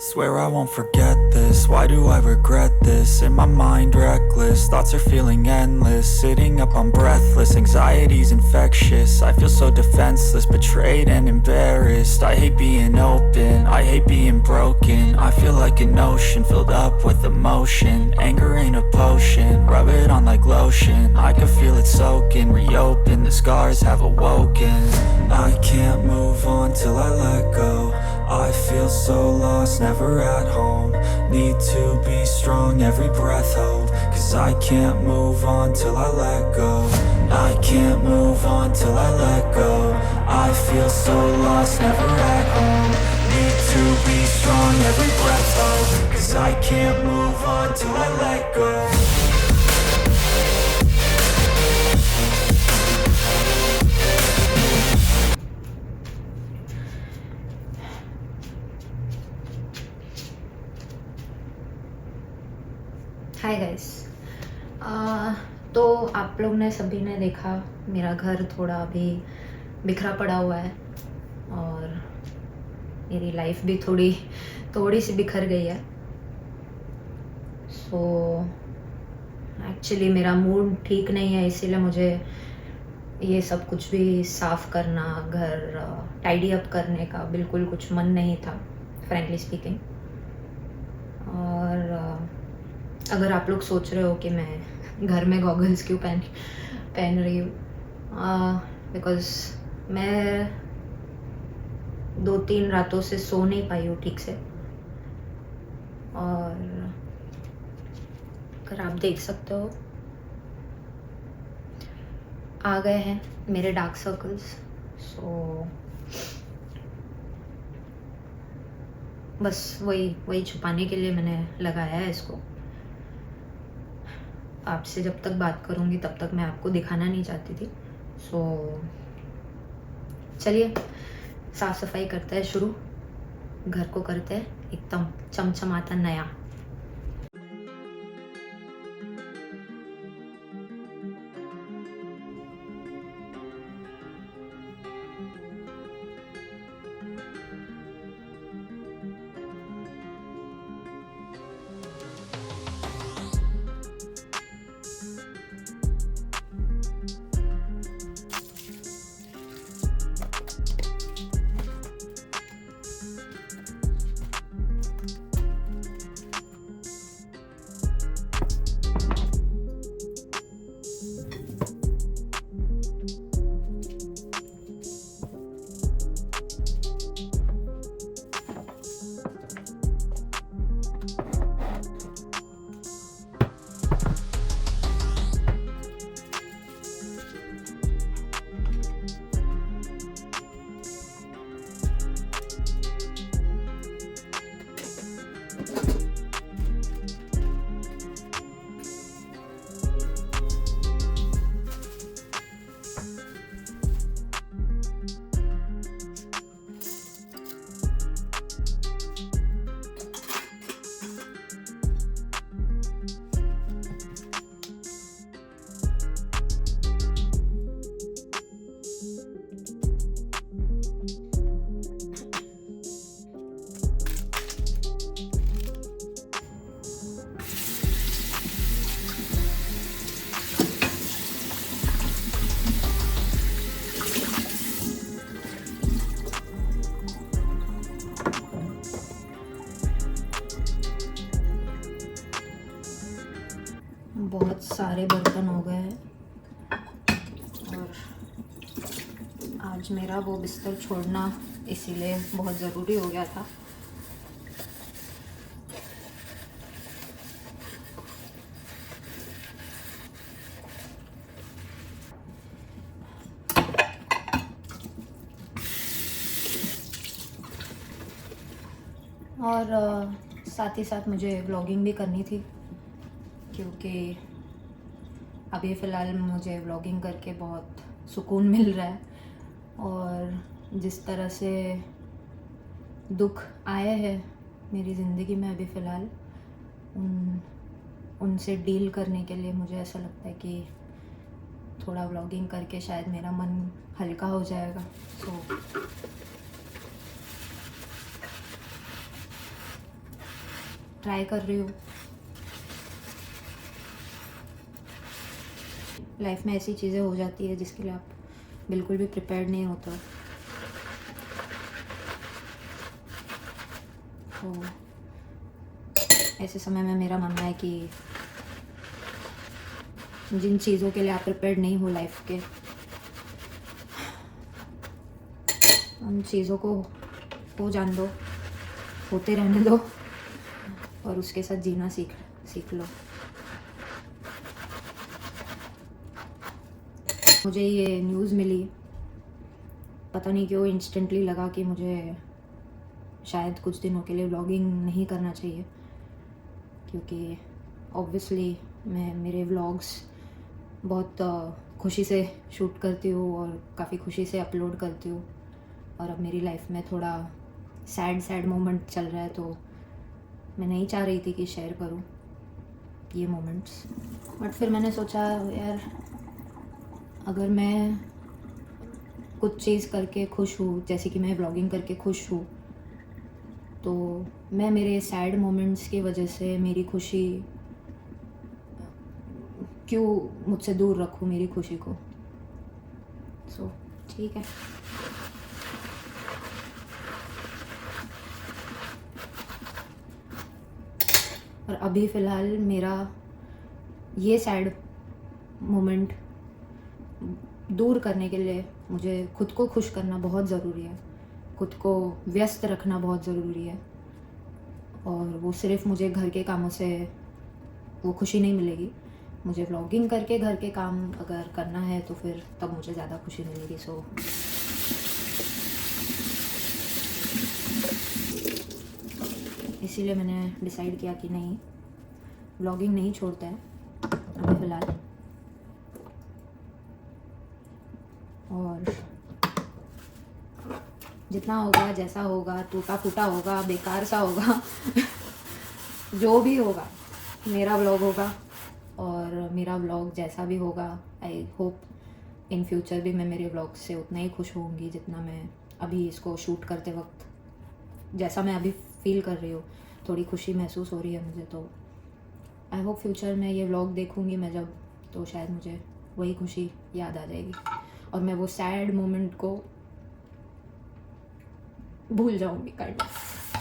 Swear I won't forget this, why do I regret this? In my mind reckless, thoughts are feeling endless. Sitting up I'm breathless, anxiety's infectious. I feel so defenseless, betrayed and embarrassed. I hate being open, I hate being broken. I feel like an ocean filled up with emotion. Anger ain't a potion, rub it on like lotion. I can feel it soaking, reopen, the scars have awoken. I can't move on till I let go. I feel so lost, never at home. Need to be strong, every breath hold. Cause I can't move on till I let go. I can't move on till I let go. I feel so lost, never at home. Need to be strong, every breath hold. Cause I can't move on till I let go. Hi guys. तो आप लोग ने सभी ने देखा मेरा घर थोड़ा अभी बिखरा पड़ा हुआ है और मेरी लाइफ भी थोड़ी सी बिखर गई है। सो एक्चुअली मेरा मूड ठीक नहीं है, इसीलिए मुझे ये सब कुछ भी साफ़ करना, घर टाइडी अप करने का बिल्कुल कुछ मन नहीं था, फ्रेंकली स्पीकिंग। और अगर आप लोग सोच रहे हो कि मैं घर में गॉगल्स क्यों पहन रही हूँ, बिकॉज़ मैं 2-3 रातों से सो नहीं पाई हूँ ठीक से। और अगर आप देख सकते हो आ गए हैं मेरे डार्क सर्कल्स। सो बस वही छुपाने के लिए मैंने लगाया है इसको। आपसे जब तक बात करूँगी तब तक मैं आपको दिखाना नहीं चाहती थी। सो चलिए साफ़ सफाई करते हैं शुरू, घर को करते हैं एकदम चमचमाता नया। बहुत सारे बर्तन हो गए हैं और आज मेरा वो बिस्तर छोड़ना इसीलिए बहुत ज़रूरी हो गया था। और साथ ही साथ मुझे व्लॉगिंग भी करनी थी, क्योंकि अभी फ़िलहाल मुझे व्लॉगिंग करके बहुत सुकून मिल रहा है। और जिस तरह से दुख आए हैं मेरी ज़िंदगी में अभी फ़िलहाल, उनसे डील करने के लिए मुझे ऐसा लगता है कि थोड़ा व्लॉगिंग करके शायद मेरा मन हल्का हो जाएगा। सो ट्राई कर रही हूँ। लाइफ में ऐसी चीज़ें हो जाती है जिसके लिए आप बिल्कुल भी प्रिपेयर्ड नहीं होते हो। तो ऐसे समय में मेरा मानना है कि जिन चीज़ों के लिए आप प्रिपेयर्ड नहीं हो लाइफ के, उन चीज़ों को हो जान दो, होते रहने दो और उसके साथ जीना सीख लो। मुझे ये न्यूज़ मिली, पता नहीं क्यों इंस्टेंटली लगा कि मुझे शायद कुछ दिनों के लिए व्लॉगिंग नहीं करना चाहिए, क्योंकि ऑब्वियसली मैं मेरे व्लॉग्स बहुत खुशी से शूट करती हूँ और काफ़ी खुशी से अपलोड करती हूँ। और अब मेरी लाइफ में थोड़ा सैड मोमेंट चल रहा है, तो मैं नहीं चाह रही थी कि शेयर करूँ ये मोमेंट्स। बट फिर मैंने सोचा यार, अगर मैं कुछ चीज़ करके खुश हूँ, जैसे कि मैं व्लॉगिंग करके खुश हूँ, तो मैं मेरे सैड मोमेंट्स की वजह से मेरी खुशी क्यों मुझसे दूर रखूँ मेरी खुशी को। सो ठीक है। और अभी फ़िलहाल मेरा ये सैड मोमेंट दूर करने के लिए मुझे खुद को खुश करना बहुत ज़रूरी है, खुद को व्यस्त रखना बहुत ज़रूरी है। और वो सिर्फ़ मुझे घर के कामों से वो खुशी नहीं मिलेगी, मुझे व्लॉगिंग करके घर के काम अगर करना है तो फिर तब मुझे ज़्यादा खुशी मिलेगी। सो इसीलिए मैंने डिसाइड किया कि नहीं, व्लॉगिंग नहीं छोड़ता है अभी फ़िलहाल। और जितना होगा, जैसा होगा, टूटा फूटा होगा, बेकार सा होगा जो भी होगा, मेरा व्लॉग होगा। और मेरा व्लॉग जैसा भी होगा, आई होप इन फ्यूचर भी मैं मेरे व्लॉग से उतना ही खुश होंगी जितना मैं अभी इसको शूट करते वक्त, जैसा मैं अभी फील कर रही हूँ, थोड़ी खुशी महसूस हो रही है मुझे। तो आई होप फ्यूचर में ये व्लॉग देखूँगी मैं जब, तो शायद मुझे वही खुशी याद आ जाएगी और मैं वो सैड मोमेंट को भूल जाऊँगी काइंड ऑफ।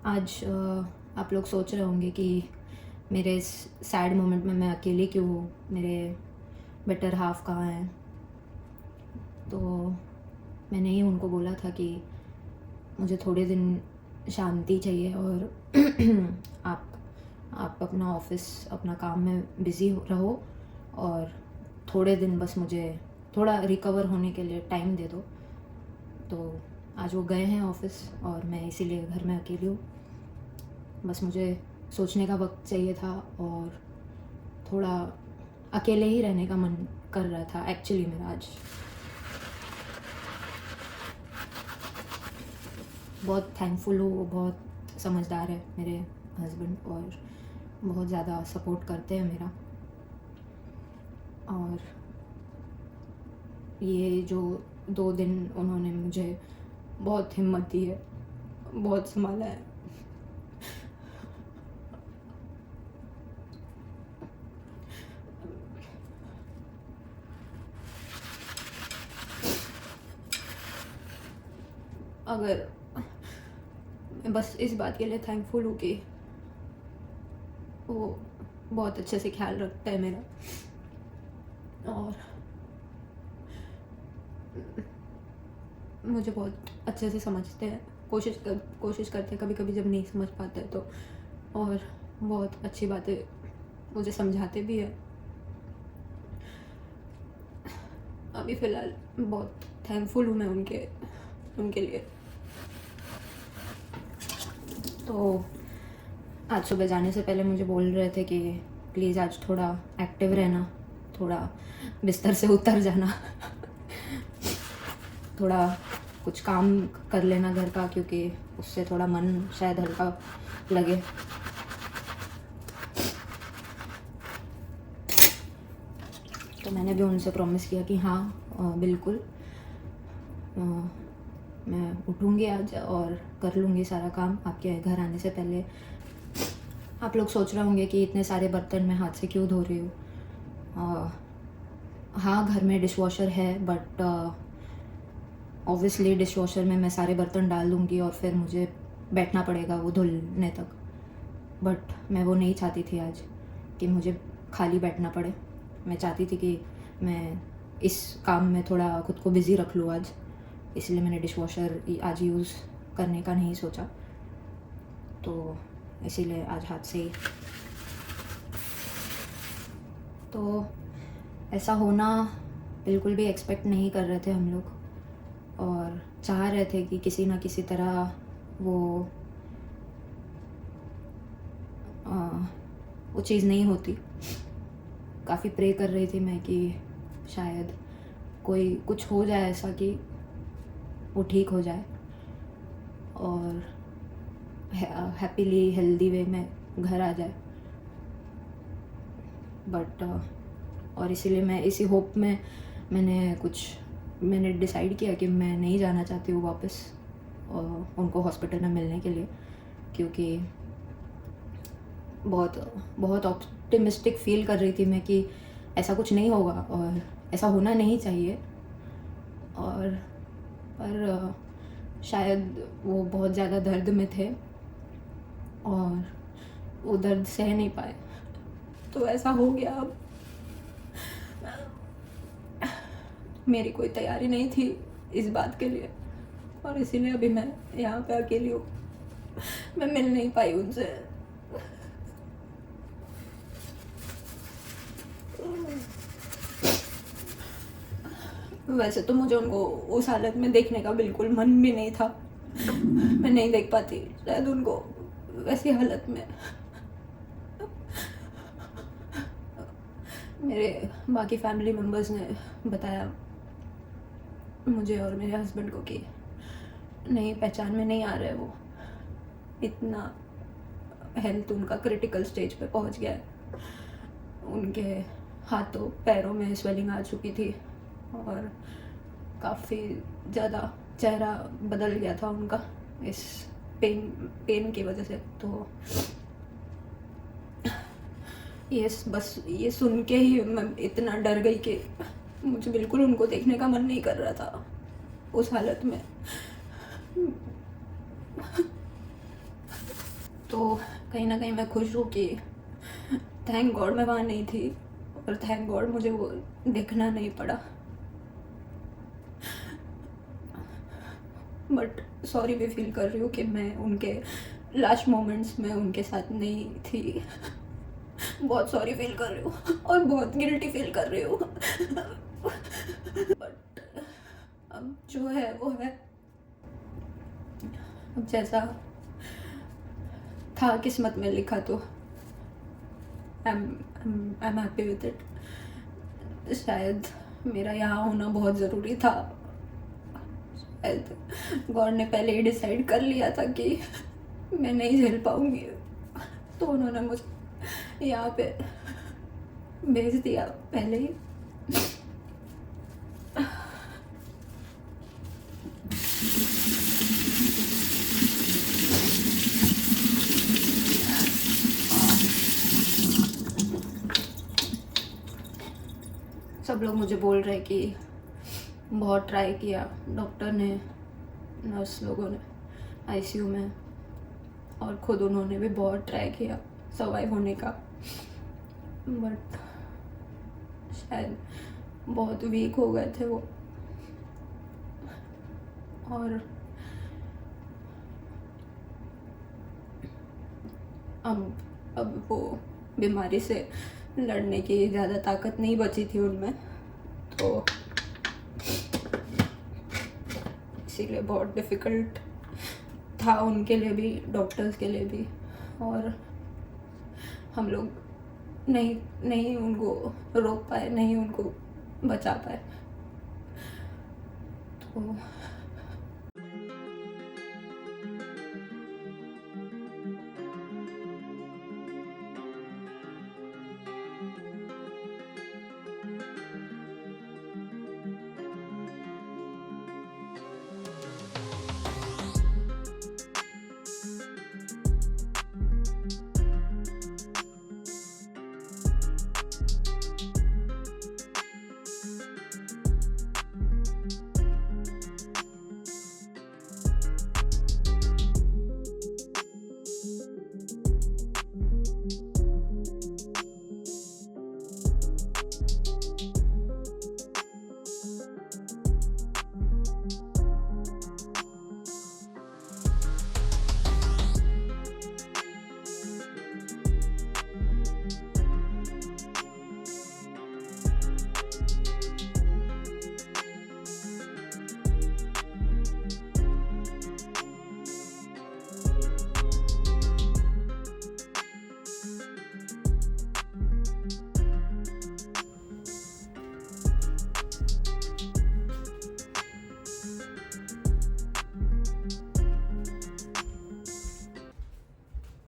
आज आप लोग सोच रहे होंगे कि मेरे इस सैड मोमेंट में मैं अकेली क्यों हूँ, मेरे बेटर हाफ कहाँ हैं। तो मैंने ही उनको बोला था कि मुझे थोड़े दिन शांति चाहिए और आप अपना ऑफिस, अपना काम में बिज़ी रहो और थोड़े दिन बस मुझे थोड़ा रिकवर होने के लिए टाइम दे दो। तो आज वो गए हैं ऑफिस और मैं इसीलिए घर में अकेली हूँ। बस मुझे सोचने का वक्त चाहिए था और थोड़ा अकेले ही रहने का मन कर रहा था एक्चुअली मेरा आज। बहुत थैंकफुल हूँ, वो बहुत समझदार है मेरे हस्बैंड और बहुत ज़्यादा सपोर्ट करते हैं मेरा। और ये जो 2 दिन उन्होंने मुझे बहुत हिम्मत दी है, बहुत संभाला है। अगर मैं बस इस बात के लिए थैंकफुल हूँ कि वो बहुत अच्छे से ख्याल रखता है मेरा और मुझे बहुत अच्छे से समझते हैं, कोशिश करते हैं कभी कभी जब नहीं समझ पाते तो, और बहुत अच्छी बातें मुझे समझाते भी है। अभी फ़िलहाल बहुत थैंकफुल हूँ मैं उनके लिए। तो आज सुबह जाने से पहले मुझे बोल रहे थे कि प्लीज़ आज थोड़ा एक्टिव रहना, थोड़ा बिस्तर से उतर जाना थोड़ा कुछ काम कर लेना घर का, क्योंकि उससे थोड़ा मन शायद हल्का लगे। तो मैंने भी उनसे प्रॉमिस किया कि हाँ बिल्कुल मैं उठूँगी आज और कर लूँगी सारा काम आपके घर आने से पहले। आप लोग सोच रहे होंगे कि इतने सारे बर्तन मैं हाथ से क्यों धो रही हूँ। हाँ, घर में डिशवॉशर है, बट ऑब्वियसली डिशवॉशर में मैं सारे बर्तन डाल दूँगी और फिर मुझे बैठना पड़ेगा वो धुलने तक। बट मैं वो नहीं चाहती थी आज कि मुझे खाली बैठना पड़े। मैं चाहती थी कि मैं इस काम में थोड़ा खुद को बिज़ी रख लूँ आज, इसलिए मैंने डिशवॉशर आज यूज़ करने का नहीं सोचा, तो इसीलिए आज हाथ से ही। तो ऐसा होना बिल्कुल भी एक्सपेक्ट नहीं कर रहे थे हम लोग, और चाह रहे थे कि किसी ना किसी तरह वो चीज़ नहीं होती। काफ़ी प्रे कर रही थी मैं कि शायद कोई कुछ हो जाए ऐसा कि वो ठीक हो जाए और हैप्पीली हेल्दी वे में घर आ जाए। बट और इसीलिए मैं इसी होप में मैंने डिसाइड किया कि मैं नहीं जाना चाहती हूँ वापस उनको हॉस्पिटल में मिलने के लिए, क्योंकि बहुत ऑप्टिमिस्टिक फील कर रही थी मैं कि ऐसा कुछ नहीं होगा और ऐसा होना नहीं चाहिए। पर शायद वो बहुत ज़्यादा दर्द में थे और वो दर्द सह नहीं पाए, तो ऐसा हो गया। अब मेरी कोई तैयारी नहीं थी इस बात के लिए, और इसीलिए अभी मैं यहाँ पे अकेली हूँ। मैं मिल नहीं पाई उनसे। वैसे तो मुझे उनको उस हालत में देखने का बिल्कुल मन भी नहीं था। मैं नहीं देख पाती शायद उनको वैसी हालत में। मेरे बाकी फैमिली मेम्बर्स ने बताया मुझे और मेरे हस्बैंड को कि नहीं, पहचान में नहीं आ रहा है वो, इतना हेल्थ उनका क्रिटिकल स्टेज पे पहुंच गया है। उनके हाथों पैरों में स्वेलिंग आ चुकी थी और काफ़ी ज़्यादा चेहरा बदल गया था उनका इस पेन की वजह से। तो ये सुन के ही मैं इतना डर गई कि मुझे बिल्कुल उनको देखने का मन नहीं कर रहा था उस हालत में। तो कहीं ना कहीं मैं खुश हूँ कि थैंक गॉड मैं वहाँ नहीं थी और थैंक गॉड मुझे वो देखना नहीं पड़ा। बट सॉरी भी फील कर रही हूँ कि मैं उनके लास्ट मोमेंट्स में उनके साथ नहीं थी। बहुत सॉरी फील कर रही हूँ और बहुत गिल्टी फील कर रही हूँ। बट अब जो है वो है, अब जैसा था किस्मत में लिखा तो I am happy with it. शायद मेरा यहाँ होना बहुत ज़रूरी था। शायद गॉड ने पहले ही डिसाइड कर लिया था कि मैं नहीं झेल पाऊँगी, तो उन्होंने मुझे यहाँ पे भेज दिया पहले ही। सब लोग मुझे बोल रहे कि बहुत ट्राई किया डॉक्टर ने, नर्स लोगों ने आईसीयू में, और खुद उन्होंने भी बहुत ट्राई किया सर्वाइव होने का, बट शायद बहुत वीक हो गए थे वो। और अब वो बीमारी से लड़ने की ज़्यादा ताकत नहीं बची थी उनमें, तो इसीलिए बहुत डिफ़िकल्ट था उनके लिए भी, डॉक्टर्स के लिए भी, और हम लोग नहीं उनको रोक पाए, नहीं उनको बचा पाए। तो